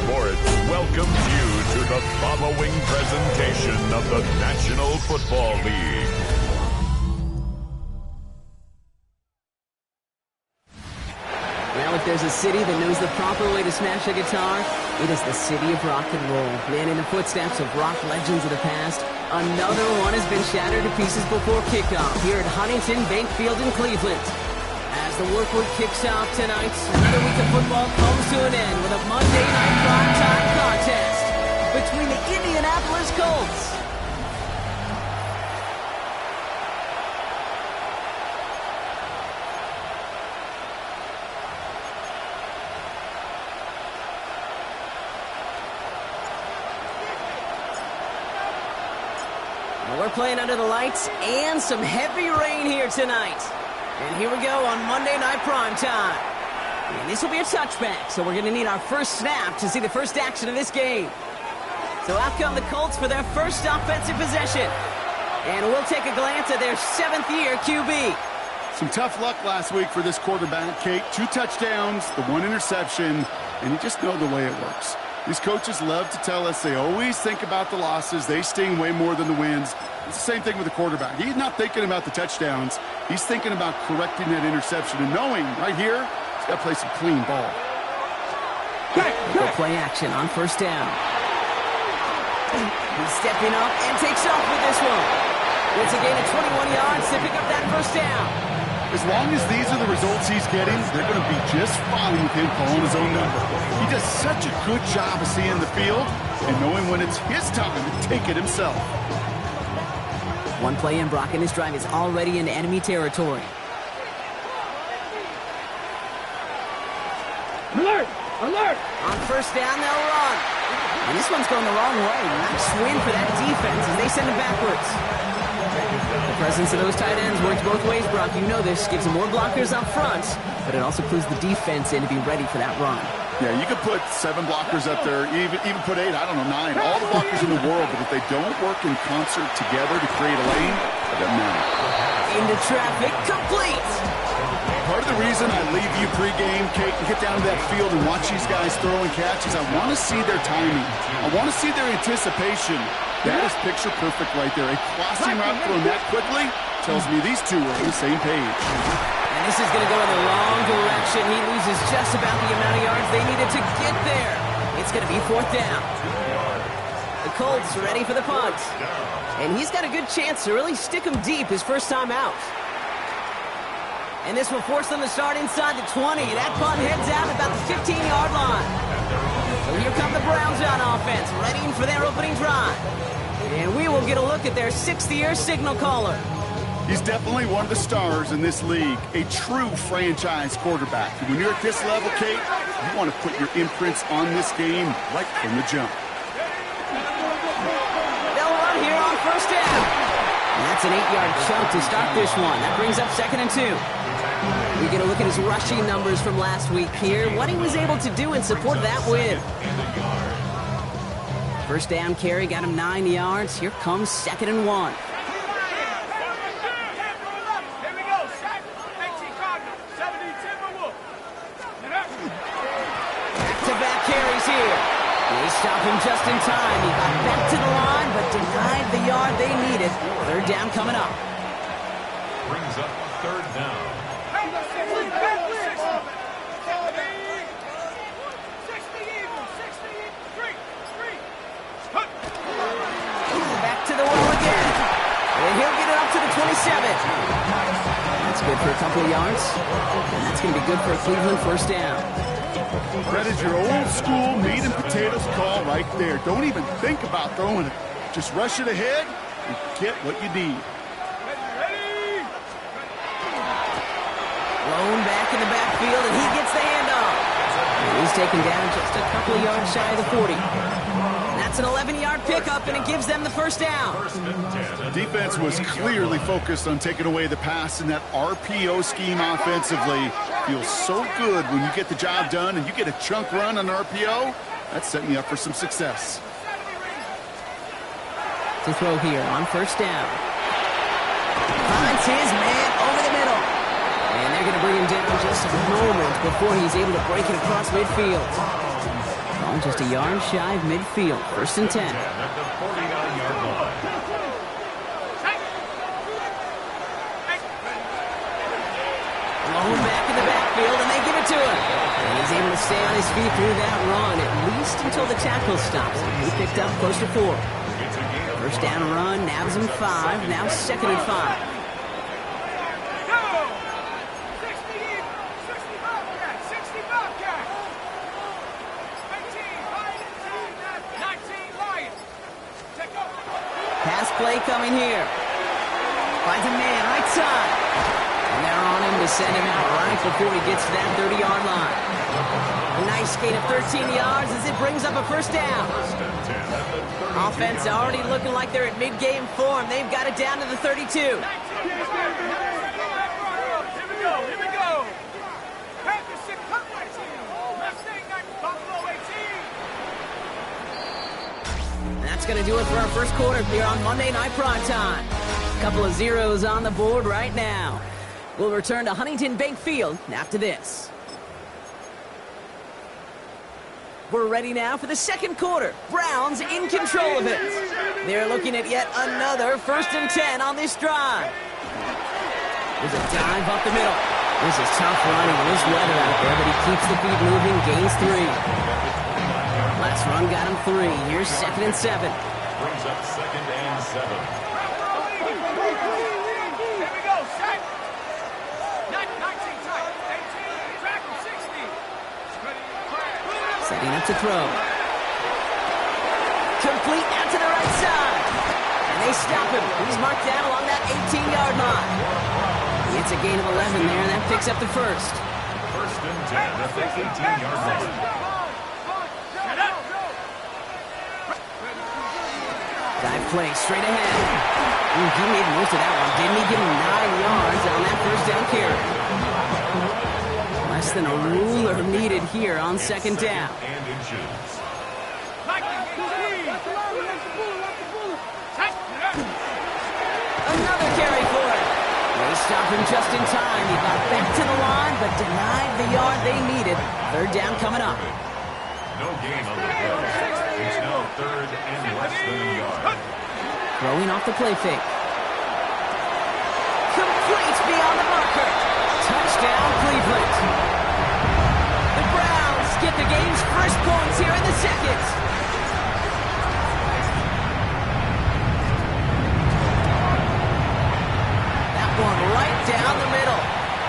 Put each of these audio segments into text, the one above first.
Sports welcomes you to the following presentation of the National Football League. Well, if there's a city that knows the proper way to smash a guitar, it is the city of rock and roll. Man, in the footsteps of rock legends of the past, another one has been shattered to pieces before kickoff here at Huntington Bank Field in Cleveland. As the work week kicks off tonight, another week of football comes to an end with a Monday night primetime contest between the Indianapolis Colts We're playing under the lights and some heavy rain here tonight. And here we go on Monday Night Primetime. And this will be a touchback, so we're going to need our first snap to see the first action of this game. So out come the Colts for their first offensive possession. And we'll take a glance at their seventh-year QB. Some tough luck last week for this quarterback, Kate. 2 touchdowns, the 1 interception, and you just know the way it works. These coaches love to tell us they always think about the losses. They sting way more than the wins. It's the same thing with the quarterback. He's not thinking about the touchdowns. He's thinking about correcting that interception and knowing right here he's got to play some clean ball. Good play action on first down. He's stepping up and takes off with this one. It's a gain of 21 yards to pick up that first down. As long as these are the results he's getting, they're going to be just fine with him calling his own number. He does such a good job of seeing the field and knowing when it's his time to take it himself. One play in, Brock, and his drive is already in enemy territory. Alert! Alert! On first down, they'll run. And this one's going the wrong way. Nice win for that defense as they send it backwards. The presence of those tight ends works both ways, Brock. You know this. Gives them more blockers up front, but it also clues the defense in to be ready for that run. Yeah, you could put 7 blockers up there, even put 8, I don't know, 9. All the blockers in the world, but if they don't work in concert together to create a lane, it doesn't matter. Into traffic, complete! Part of the reason I leave you pregame, Kate, and get down to that field and watch these guys throw and catch is I want to see their timing. I want to see their anticipation. That is picture perfect right there. A crossing route thrown that quickly tells me these two are on the same page. And this is going to go in the wrong direction. He loses just about the amount of yards they needed to get there. It's going to be 4th down. The Colts ready for the punt. And he's got a good chance to really stick him deep his first time out. And this will force them to start inside the 20. That punt heads out about the 15-yard line. So here come the Browns on offense, ready for their opening drive. And we will get a look at their 6th-year signal caller. He's definitely one of the stars in this league, a true franchise quarterback. When you're at this level, Kate, you want to put your imprints on this game right from the jump. They'll run here on first down. And that's an 8-yard chunk to start this one. That brings up 2nd and 2. We get a look at his rushing numbers from last week here, what he was able to do and support that win. First down carry got him 9 yards. Here comes 2nd and 1. Back-to-back carries here. They stop him just in time. He got back to the line, but denied the yard they needed. 3rd down coming up. Brings up 3rd down. Back to the well again. And he'll get it up to the 27. That's good for a couple of yards. And that's going to be good for a Cleveland first down. That is your old school meat and potatoes call right there. Don't even think about throwing it. Just rush it ahead and get what you need. Blown back in the backfield, and he gets the handoff. And he's taken down just a couple of yards shy of the 40. And that's an 11-yard pickup, and it gives them the first down. Defense was clearly focused on taking away the pass in that RPO scheme offensively. Feels so good when you get the job done and you get a chunk run on RPO. That's setting you up for some success. To throw here on first down. Finds his man over the middle. And they're going to bring him down just a moment before he's able to break it across midfield. Ball just a yard shy of midfield. 1st and 10. At the 49-yard line. Blown back in the backfield, and they give it to him. And he's able to stay on his feet through that run, at least until the tackle stops him. He picked up close to 4. First down run, nabs him 5. Now 2nd and 5. Pass play coming here. Finds a man right side. And they're on him to send him out right before he gets to that 30-yard line. A nice gain of 13 yards as it brings up a first down. Offense already looking like they're at mid-game form. They've got it down to the 32. Here we go. That's going to do it for our first quarter here on Monday Night Prime Time. Couple of zeros on the board right now. We'll return to Huntington Bank Field after this. We're ready now for the second quarter. Browns in control of it. They're looking at yet another 1st and 10 on this drive. There's a dive up the middle. This is tough running in this weather out there, but he keeps the feet moving, gains 3. Last run got him 3. Here's 2nd and 7. Brings up 2nd and 7. Here we go, set. 19 tight. 18, track 60. Setting up to throw. Complete out to the right side. And they stop him. He's marked down along that 18-yard line. It's a gain of 11 there, and that picks up the first. 1st and 10 at the 18-yard line. Dive play straight ahead. He made most of that one, didn't he? Give him 9 yards on that first down carry. Less than a ruler needed here on 2nd down. And inches. Another carry for it. They stop him just in time. He got back to the line, but denied the yard they needed. 3rd down coming up. No gain on the play. It's now 3rd and less than a yard. Throwing off the play fake. Complete beyond the marker. Touchdown, Cleveland. The Browns get the game's first points here in the second. That one right down the middle.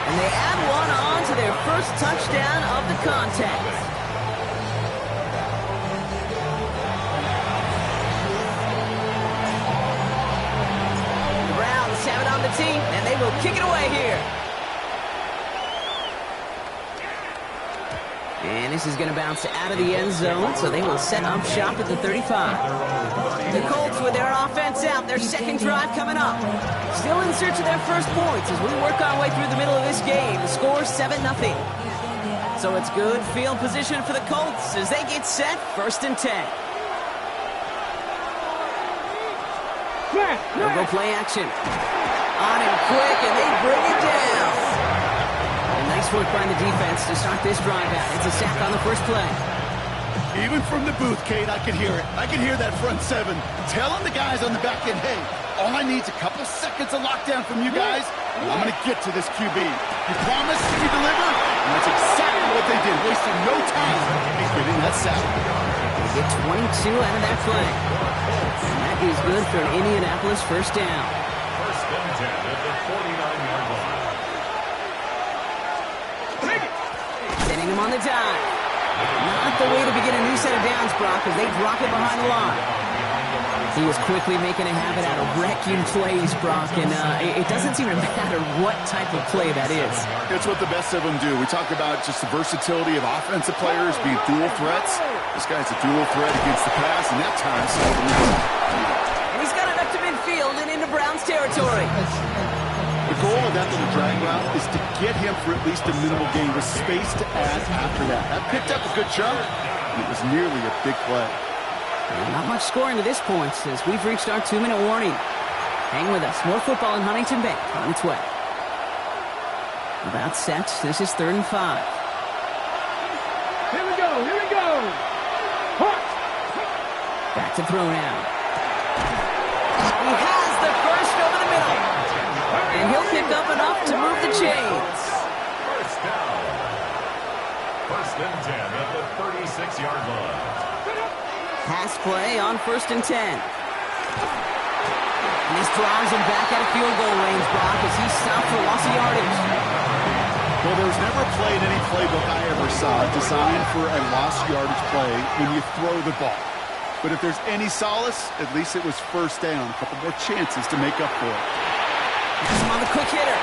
And they add one on to their first touchdown of the contest. Have it on the team, and they will kick it away here. And this is going to bounce out of the end zone, so they will set up shop at the 35. The Colts with their offense out, their second drive coming up. Still in search of their first points as we work our way through the middle of this game. The score 7-0. So it's good field position for the Colts as they get set, 1st and 10. They'll go play action. On him quick, and they bring it down. And nice work by the defense to start this drive out. It's a sack on the first play. Even from the booth, Kate, I can hear it. I can hear that front 7 telling the guys on the back end, hey, all I need is a couple seconds of lockdown from you guys, and I'm going to get to this QB. You promise, you deliver, and that's exactly what they did, wasting no time in getting that sack. They get 22 out of that play. And that is good for an Indianapolis first down. 1st and 10 at the 49-yard line. Sending him on the dive. Not the way to begin a new set of downs, Brock, as they drop it behind the line. He was quickly making a habit out of wrecking plays, Brock, and it doesn't seem to matter what type of play that is. It's what the best of them do. We talk about just the versatility of offensive players being dual threats. This guy's a dual threat against the pass, and that time solved the run. And he's got it up to midfield and into Browns territory. The goal of that little drag route is to get him for at least a minimal gain with space to add after that. That picked up a good chunk, and it was nearly a big play. Not much scoring to this point as we've reached our 2-minute warning. Hang with us. More football in Huntington Bank on its way. About set. This is 3rd and 5. Here we go. to throw now. He has the first over the middle. And he'll pick up enough to move the chains. First down. First and 10 at the 36-yard line. Pass play on 1st and 10. And this drives him back out of field goal range, Brock, as he stopped for loss of yardage. Well, there was never a play in any playbook I ever saw designed for a lost yardage play when you throw the ball. But if there's any solace, at least it was first down. A couple more chances to make up for it. Here's him on the quick hitter.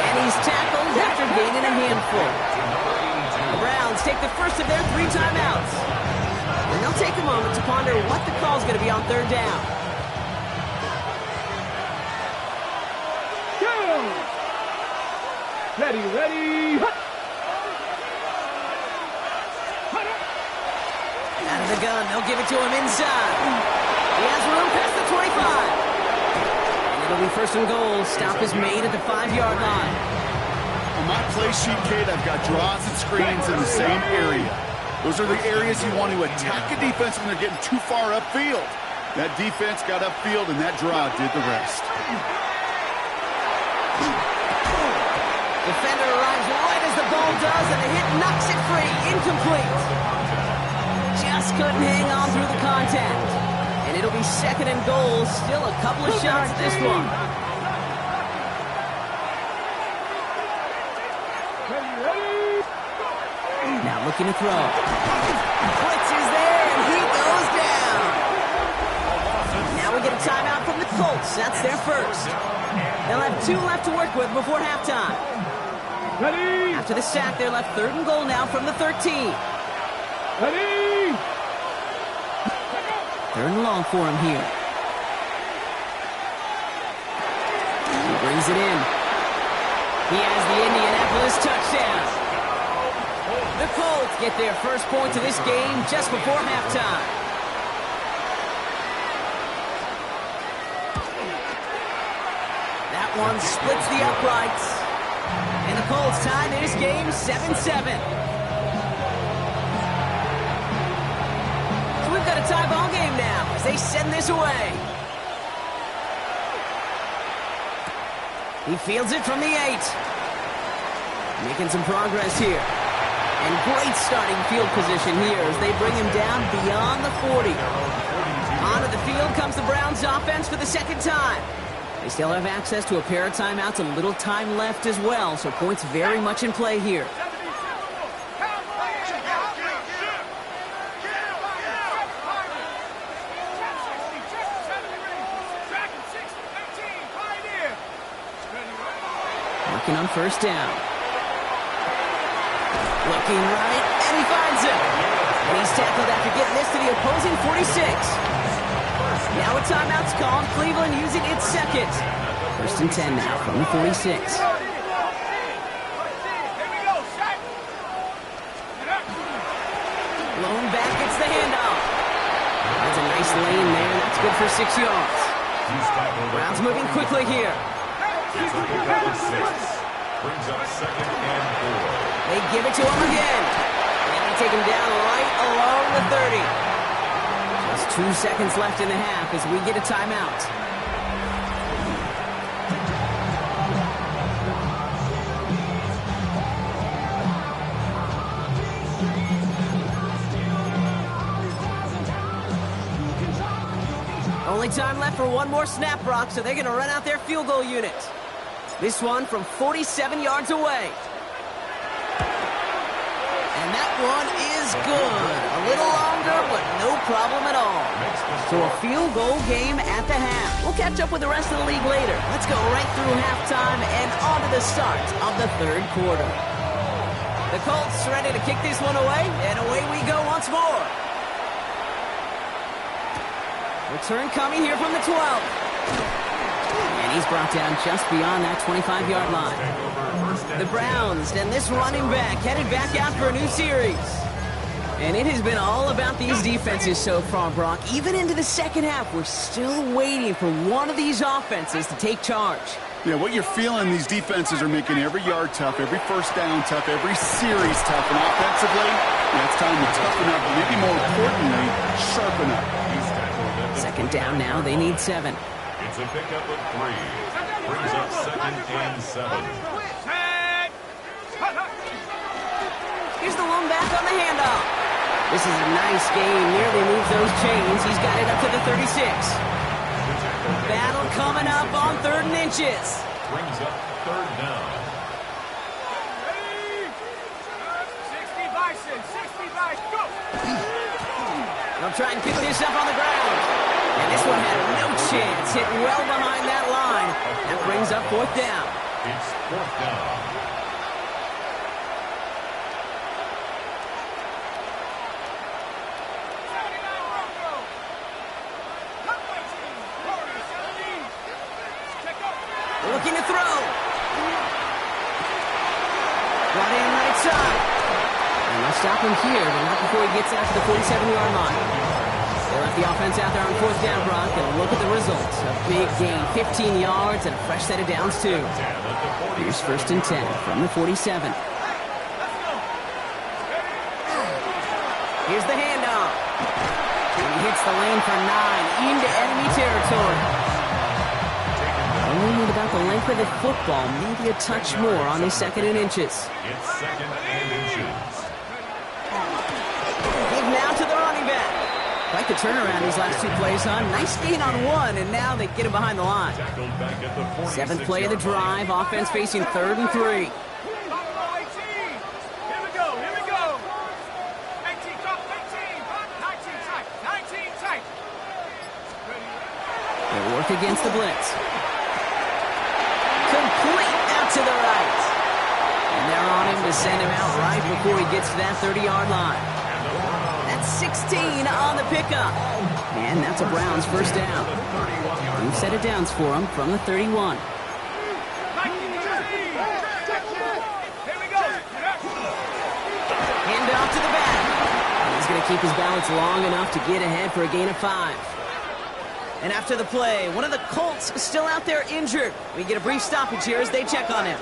And he's tackled after gaining a handful. The Browns take the first of their 3 timeouts. And they'll take a moment to ponder what the call's going to be on 3rd down. Ready, ready. Out of the gun, they'll give it to him inside. He has room past the 25. And it'll be 1st and goal. Stop is made at the 5-yard line. On my play sheet, Kate, I've got draws and screens in the same area. Those are the areas you want to attack a defense when they're getting too far upfield. That defense got upfield, and that draw did the rest. Defender arrives right as the ball does, and the hit knocks it free. Incomplete. Just couldn't hang on through the contact. And it'll be 2nd and goal. Still a couple of shots at this one. Now looking to throw. Blitz is there, and he goes down. Now we get a timeout from the Colts. That's their first. They'll have 2 left to work with before halftime. Ready. After the sack, they're left 3rd and goal now from the 13. Ready. 3rd and long for him here. He brings it in. He has the Indianapolis touchdown. The Colts get their first points of this game just before halftime. That one splits the uprights. And the Colts tie this game 7-7. So we've got a tie ball game now as they send this away. He fields it from the 8. Making some progress here. And great starting field position here as they bring him down beyond the 40. Onto the field comes the Browns offense for the 2nd time. They still have access to a pair of timeouts, a little time left as well, so points very much in play here. Working on 1st down. Looking right, and he finds him. And he's tackled after getting this to the opposing 46. Now a timeout's called. Cleveland using its 2nd. 1st and 10 now from the 46. Blown back, it's the handoff. That's a nice lane there. That's good for 6 yards. Browns moving quickly here. Brings up 2nd and 4. They give it to him again. And they take him down right along the 30. Just 2 seconds left in the half as we get a timeout. Only time left for one more snap, Brock, so they're going to run out their field goal unit. This one from 47 yards away. And that one is good. A little longer, but no problem at all. So a field goal game at the half. We'll catch up with the rest of the league later. Let's go right through halftime and on to the start of the 3rd quarter. The Colts ready to kick this one away, and away we go once more. Return coming here from the 12. And he's brought down just beyond that 25-yard line. The Browns and this running back headed back out for a new series. And it has been all about these defenses so far, Brock. Even into the 2nd half, we're still waiting for one of these offenses to take charge. Yeah, what you're feeling, these defenses are making every yard tough, every 1st down tough, every series tough. And offensively, yeah, it's time to toughen up, but maybe more importantly, sharpen up. Second down now, they need 7. It's a pickup of 3. Brings up 2nd and 7. Here's the lone back on the handoff. This is a nice game. Nearly moves those chains. He's got it up to the 36. Battle coming up on 3rd and inches. Brings up 3rd down. 60 Bison, 60 Bison, go! They'll try and pick this up on the ground. And this one had no chance. Hit well behind that line. That brings up 4th down. It's 4th down. Looking to throw. Brought in right side. And they'll stop him here, but not before he gets out to the 47-yard line. They left the offense out there on 4th down, Brock, and look at the results. A big gain, 15 yards, and a fresh set of downs, too. Here's 1st and 10 from the 47. Here's the handoff. And he hits the lane for 9 into enemy territory. Only need about the length of the football, maybe a touch more on his 2nd and inches. It's 2nd and inches. Give now to the running back. Quite the turnaround these last 2 plays, huh? Nice gain on 1, and now they get him behind the line. Tackled back at the 7th play of the drive, offense facing 3rd and 3. Here we go, here we go. 18, drop 18, 19 tight, 19 tight. They'll work against the blitz. Complete out to the right. And they're on him to send him out right before he gets to that 30-yard line. That's 16 on the pickup. And that's a Browns 1st down. New set of downs for him from the 31. Here we go. Hand off to the back. He's going to keep his balance long enough to get ahead for a gain of 5. And after the play, one of the Colts is still out there injured. We get a brief stoppage here as they check on him.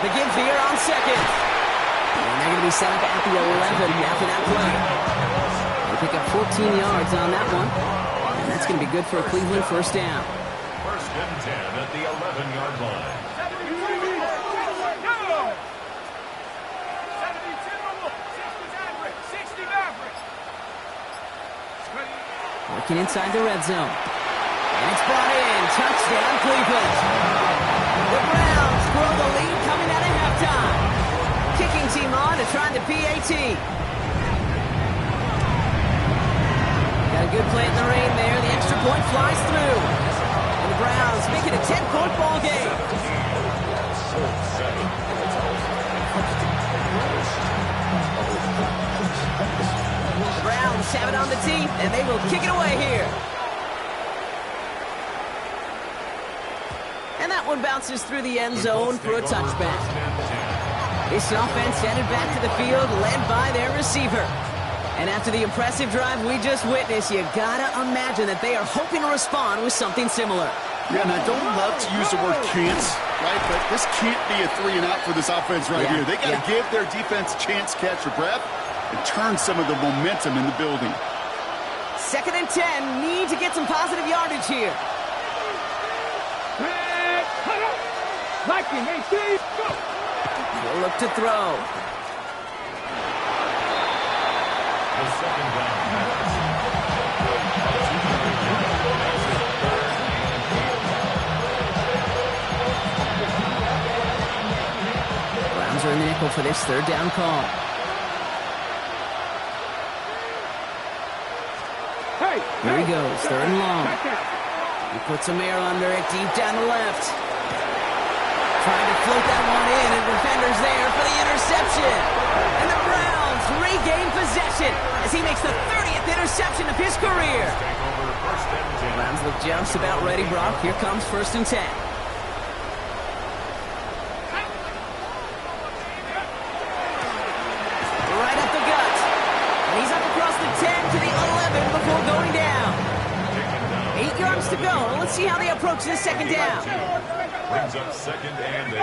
The give here on 2nd. And they're going to be set up at the 11 after that play. They pick up 14 yards on that one. And that's going to be good for a Cleveland 1st down. 1st and 10 at the 11-yard line. Working inside the red zone. And it's brought in. Touchdown, Cleveland. The Browns grow the lead coming out of halftime. Kicking team on to try the PAT. Got a good play in the rain there. The extra point flies through. And the Browns make it a 10-point ball game. The Browns have it on the tee, and they will kick it away here. And that one bounces through the end zone for a touchback. This offense headed back to the field, led by their receiver. And after the impressive drive we just witnessed, you gotta imagine that they are hoping to respond with something similar. Yeah, and I don't love to use the word can't, right? But this can't be a 3-and-out for this offense right here. They got to give their defense a chance to catch their breath and turn some of the momentum in the building. 2nd and 10, need to get some positive yardage here. Liking, 18, go! He'll look to throw. The 2nd down. Browns are in the nickel for this 3rd down call. Here he goes, 3rd and long. He puts some air under it, deep down the left. Trying to float that one in, and defenders there for the interception. And the Browns regain possession as he makes the 30th interception of his career. The Browns look just about ready, Brock. Here comes 1st and 10. Right up the gut. And he's up across the 10 to the 11 before going down. 8 yards to go. Let's see how they approach this 2nd down. Brings up 2nd and 8.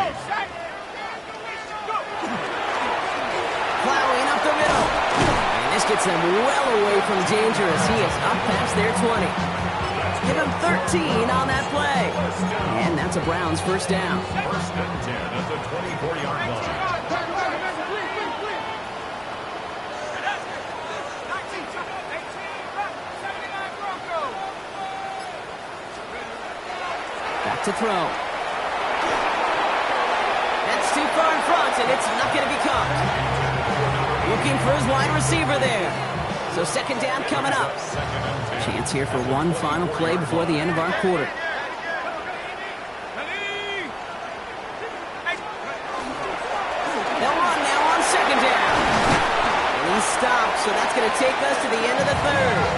Plowing up the middle. This gets them well away from danger as he is up past their 20. Give him 13 on that play. And that's a Browns first down. First and 10 at the 24-yard line. Back to throw. That's too far in front, and it's not going to be caught. Looking for his wide receiver there. So second down coming up. Chance here for one final play before the end of our quarter. They'll run now on second down. And he stops, so that's going to take us to the end of the third.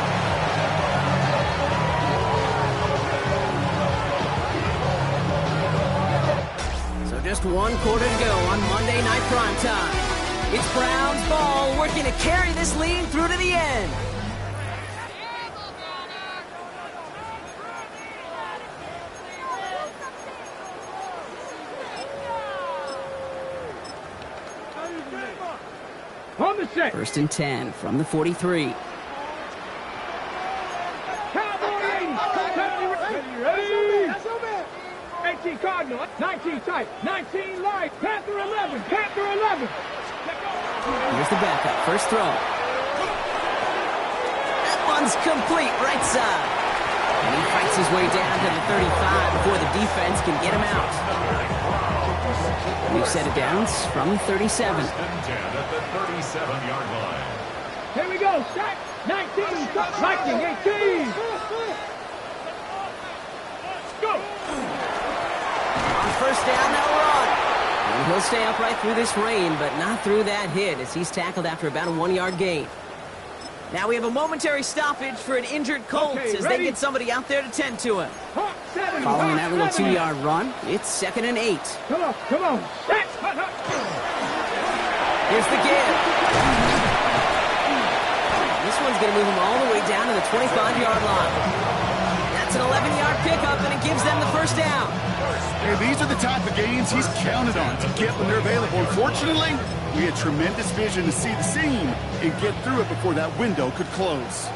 Just one quarter to go on Monday Night Primetime. It's Browns ball working to carry this lead through to the end. First and 10 from the 43. Cardinal, 19 tight, 19 light, Panther 11, Panther 11. Here's the backup, first throw. That one's complete, right side. And he fights his way down to the 35 before the defense can get him out. New set of downs from 37. First and 10 at the 37-yard line. Here we go, shot, 19, Lightning, 18. Go. First down, they'll run. And he'll stay upright through this rain, but not through that hit as he's tackled after about a 1-yard gain. Now we have a momentary stoppage for an injured Colts as they get somebody out there to tend to him. Following that little 2-yard run, it's second and 8. Come on, come on. Here's the give. This one's going to move him all the way down to the 25-yard line. That's an 11-yard pickup, and it gives them the first down. Hey, these are the type of games he's counted on to get when they're available. Unfortunately, we had tremendous vision to see the seam and get through it before that window could close.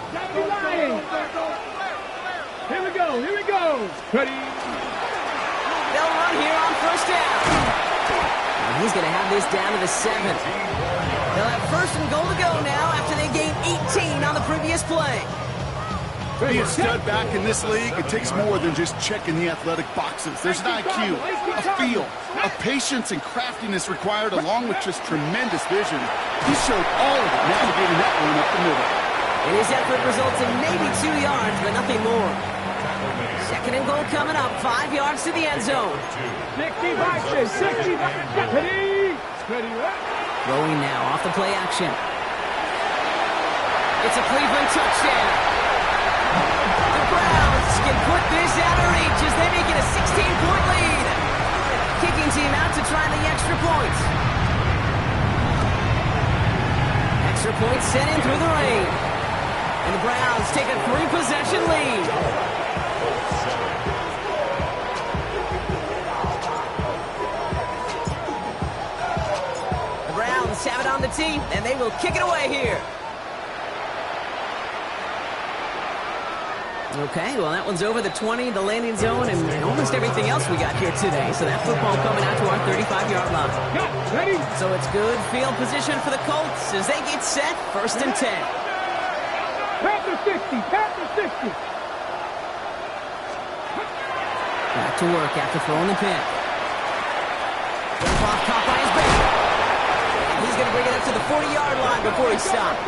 Here we go, here we go. Ready? They'll run here on first down. And he's going to have this down to the 7. They'll have first and goal to go now after they gained 18 on the previous play. To be a stud back in this league, it takes more than just checking the athletic boxes. There's an IQ, a feel, a patience and craftiness required along with just tremendous vision. He showed all of it navigating that one up the middle. And his effort results in maybe 2 yards, but nothing more. Second and goal coming up, 5 yards to the end zone. 60 boxes, 60 boxes. Ready? Throwing now off the play action. It's a Cleveland touchdown. The Browns can put this out of reach as they make it a 16-point lead. Kicking team out to try the extra point. Extra point sent in through the rain. And the Browns take a 3-possession lead. The Browns have it on the tee, and they will kick it away here. Okay, well, that one's over the 20, the landing zone, and almost everything else we got here today. So that football coming out to our 35-yard line. Ready? So it's good field position for the Colts as they get set, first and 10. Panther 60, Panther 60. Back to work after throwing the pick. Jump off, caught by his back. And he's going to bring it up to the 40-yard line before he stops.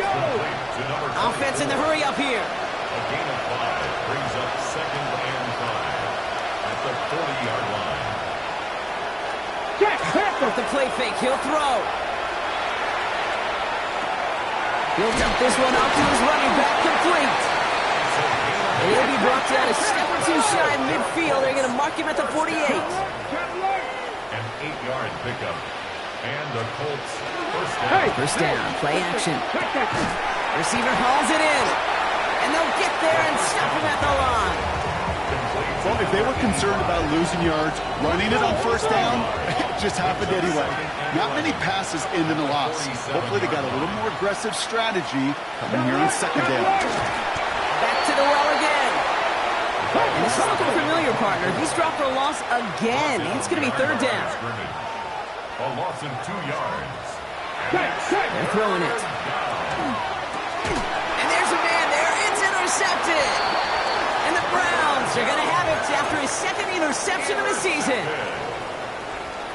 Offense in the hurry up here. A gain of 5 brings up second and 5 at the 40-yard line. With the play fake, he'll throw. He'll dump this one off to his running back, complete. And he'll be brought down a step or two shy in midfield. They're going to mark him at the 48. An 8-yard pickup. And the Colts first down. First down, play action. Receiver hauls it in. And they'll get there and stop him at the line. Well, if they were concerned about losing yards, running it on first down, it just happened anyway. Not many passes ended in a loss. Hopefully they got a little more aggressive strategy coming here on second down. Back to the well again. And this is looking familiar, partner. He's dropped for a loss again. It's going to be third down. A loss in 2 yards. They're throwing it. And there's a man there. It's intercepted. And the Browns are going to have it after his second interception of the season.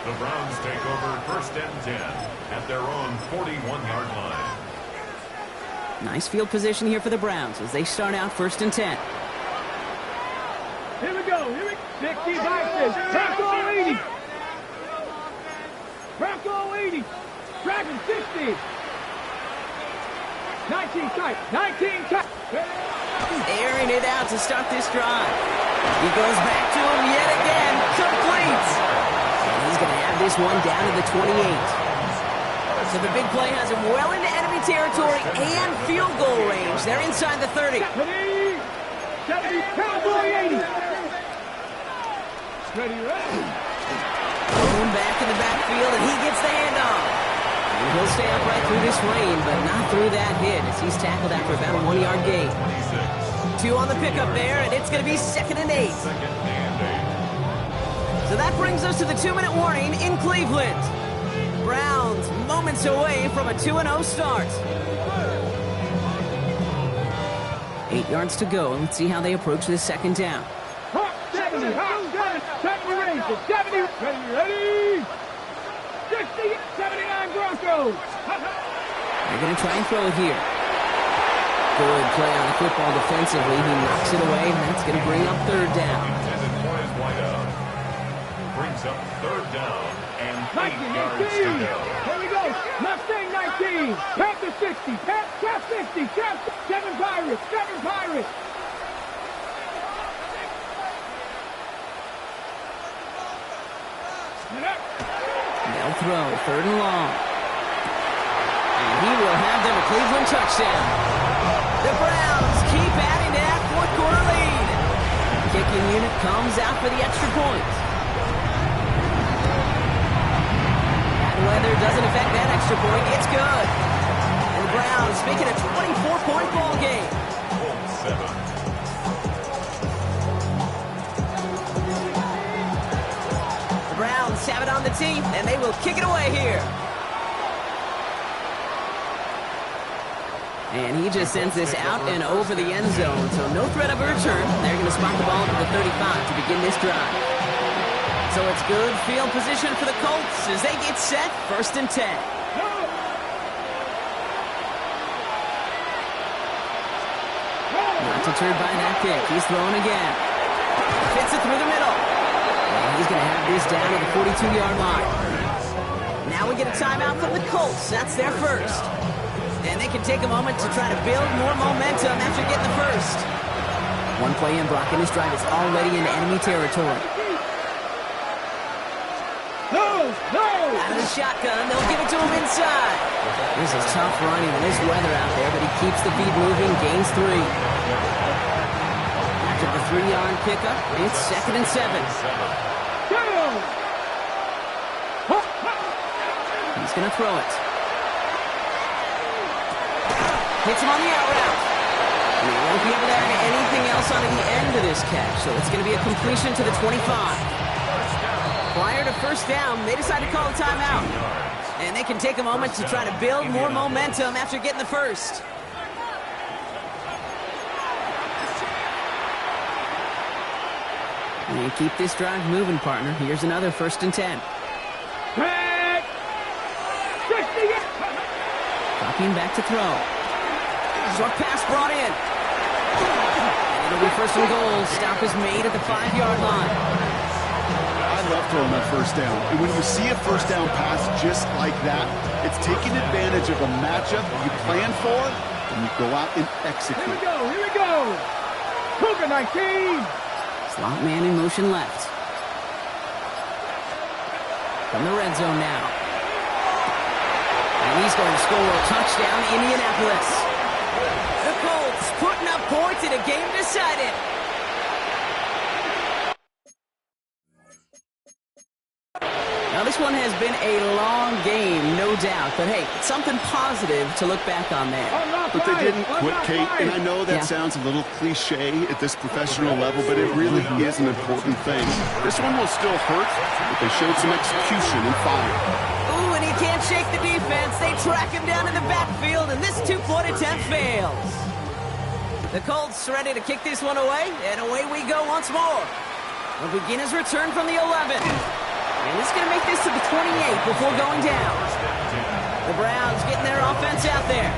The Browns take over first and 10 at their own 41-yard line. Nice field position here for the Browns as they start out first and 10. Here we go. 60 boxes. Bronco 80. Bronco 80. Dragon 60. 19 tight. 19 tight. Airing it out to start this drive. He goes back to him yet again. Complete. And he's going to have this one down to the 28. So the big play has him well into enemy territory and field goal range. They're inside the 30. 70. Cowboy 80. Ready. Thrown back in the backfield, and he gets the handoff. And he'll stay upright through this rain, but not through that hit as he's tackled after about a 1-yard gain. 2 on the pickup there, and it's going to be second and 8. So that brings us to the 2-minute warning in Cleveland. Browns moments away from a 2-0 start. 8 yards to go, and let's see how they approach this second down. 70 range. 70. Ready. 60. 79 Broncos. They're going to try and throw it here. Good play on the football defensively. He knocks it away, and that's going to bring up third down. Intended for his wideout. Brings up third down and 8 yards to go. Here we go. Mustang 19. Panther 60. Cap 60. Cap 7 Pirates. 7 Pirates. They'll throw third and long. And he will have them a Cleveland touchdown. The Browns keep adding to that fourth-quarter lead. Kicking unit comes out for the extra point. Bad weather doesn't affect that extra point. It's good. And the Browns make it a 24-point ball game. 7. The Browns have it on the team, and they will kick it away here. And he just sends this out and over the end zone, so no threat of a return. They're going to spot the ball at the 35 to begin this drive. So it's good field position for the Colts as they get set, first and 10. Not deterred by that kick. He's throwing again. Fits it through the middle. And he's going to have this down to the 42-yard line. Now we get a timeout from the Colts. That's their first. And they can take a moment to try to build more momentum after getting the first. One play in, Brock, and his drive is already in enemy territory. Out of the shotgun, they'll give it to him inside. This is tough running in this weather out there, but he keeps the feet moving, gains 3. After the 3-yard pickup, it's second and 7. He's going to throw it. Hits him on the out route. And he won't be able to add anything else on the end of this catch, so it's going to be a completion to the 25. Prior to first down, they decide to call a timeout. And they can take a moment to try to build more momentum after getting the first. And you keep this drive moving, partner. Here's another first and 10. Copying back to throw. Short pass brought in. And it'll be first and goal. Stop is made at the 5-yard line. I love throwing that first down. And when you see a first down pass just like that, it's taking advantage of a matchup you plan for, and you go out and execute. Here we go. Cougar 19. Slot man in motion left. From the red zone now. And he's going to score a touchdown, Indianapolis. The Colts putting up points in a game decided. This one has been a long game, no doubt. But, hey, it's something positive to look back on there. But they didn't quit, Kate, and I know that sounds a little cliche at this professional level, but it really is an important thing. This one will still hurt, but they showed some execution and fire. Ooh, and he can't shake the defense. They track him down in the backfield, and this two-point attempt fails. The Colts ready to kick this one away, and away we go once more. We'll begin his return from the 11. And he's going to make this to the 28 before going down. The Browns getting their offense out there.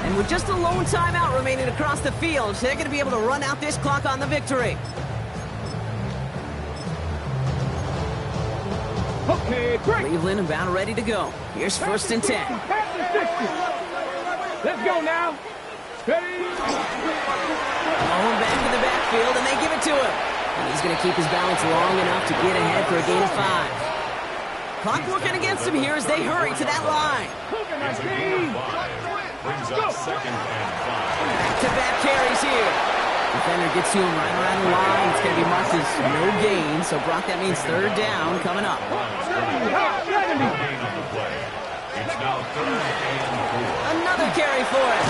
And with just a lone timeout remaining across the field, they're going to be able to run out this clock on the victory. Okay, break. Cleveland about ready to go. Here's first and 10. Pass the 60. Let's go now. Ready? Going back to the backfield, and they give it to him. And he's going to keep his balance long enough to get ahead for a gain of 5. Clock working against him here as they hurry to that line. Back-to-back carries here. Defender gets to him right around the line. It's going to be marked as no gain. So, Brock, that means third down coming up. Another carry for him.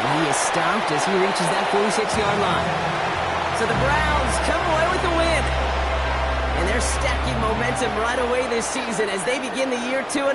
He is stopped as he reaches that 46-yard line. So the Browns come away with the win. And they're stacking momentum right away this season as they begin the year 2-0.